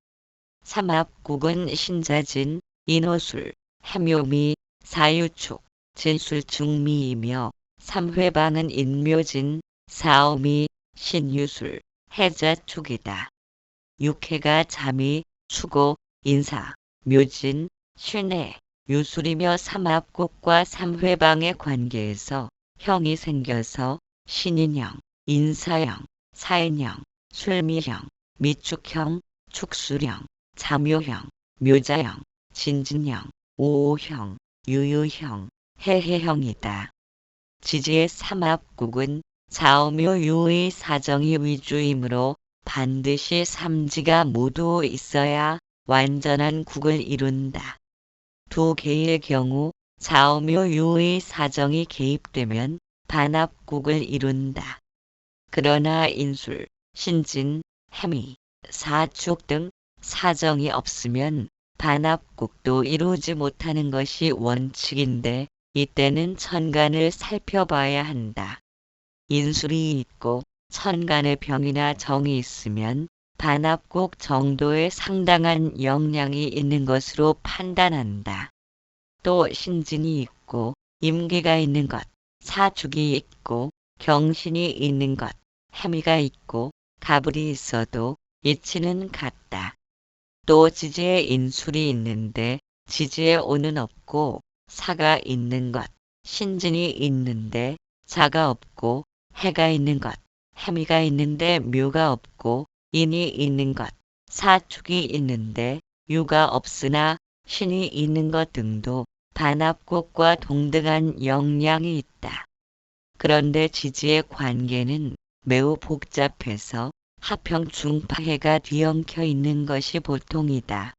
Speaker 1: 삼합국은 신자진, 인호술, 해묘미, 사유축, 진술중미이며 삼회방은 인묘진, 사오미, 신유술, 해자축이다. 육해가 잠이, 추고, 인사, 묘진, 신해, 유술이며 삼합국과 삼회방의 관계에서 형이 생겨서 신인형, 인사형, 사인형, 술미형, 미축형, 축술형, 자묘형, 묘자형, 진진형, 오오형, 유유형, 해해형이다. 지지의 삼합국은 좌우묘유의 사정이 위주이므로 반드시 삼지가 모두 있어야 완전한 국을 이룬다. 두 개의 경우 좌우묘유의 사정이 개입되면 반합국을 이룬다. 그러나 인술, 신진, 해미, 사축 등 사정이 없으면 반합국도 이루지 못하는 것이 원칙인데 이때는 천간을 살펴봐야 한다. 인술이 있고 천간에 병이나 정이 있으면 반합국 정도에 상당한 영향이 있는 것으로 판단한다. 또 신진이 있고 임기가 있는 것, 사축이 있고 경신이 있는 것, 해미가 있고 가불이 있어도 이치는 같다. 또 지지에 인술이 있는데 지지에 오는 없고 사가 있는 것, 신진이 있는데 자가 없고 해가 있는 것, 해미가 있는데 묘가 없고 인이 있는 것, 사축이 있는데 유가 없으나 신이 있는 것 등도 반합국과 동등한 영향이 있다. 그런데 지지의 관계는 매우 복잡해서 하평 중파해가 뒤엉켜 있는 것이 보통이다.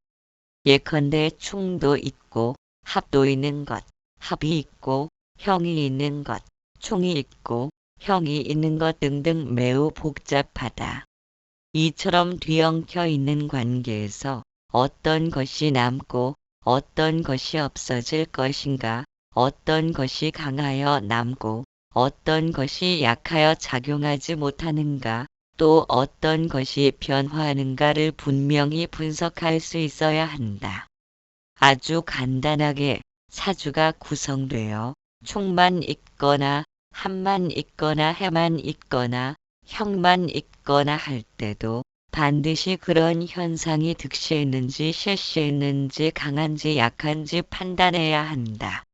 Speaker 1: 예컨대 충도 있고 합도 있는 것, 합이 있고 형이 있는 것, 충이 있고 형이 있는 것 등등 매우 복잡하다. 이처럼 뒤엉켜 있는 관계에서 어떤 것이 남고 어떤 것이 없어질 것인가, 어떤 것이 강하여 남고 어떤 것이 약하여 작용하지 못하는가, 또 어떤 것이 변화하는가를 분명히 분석할 수 있어야 한다. 아주 간단하게 사주가 구성되어 충만 있거나 합만 있거나 해만 있거나 형만 있거나 할 때도 반드시 그런 현상이 득시했는지 실시했는지 강한지 약한지 판단해야 한다.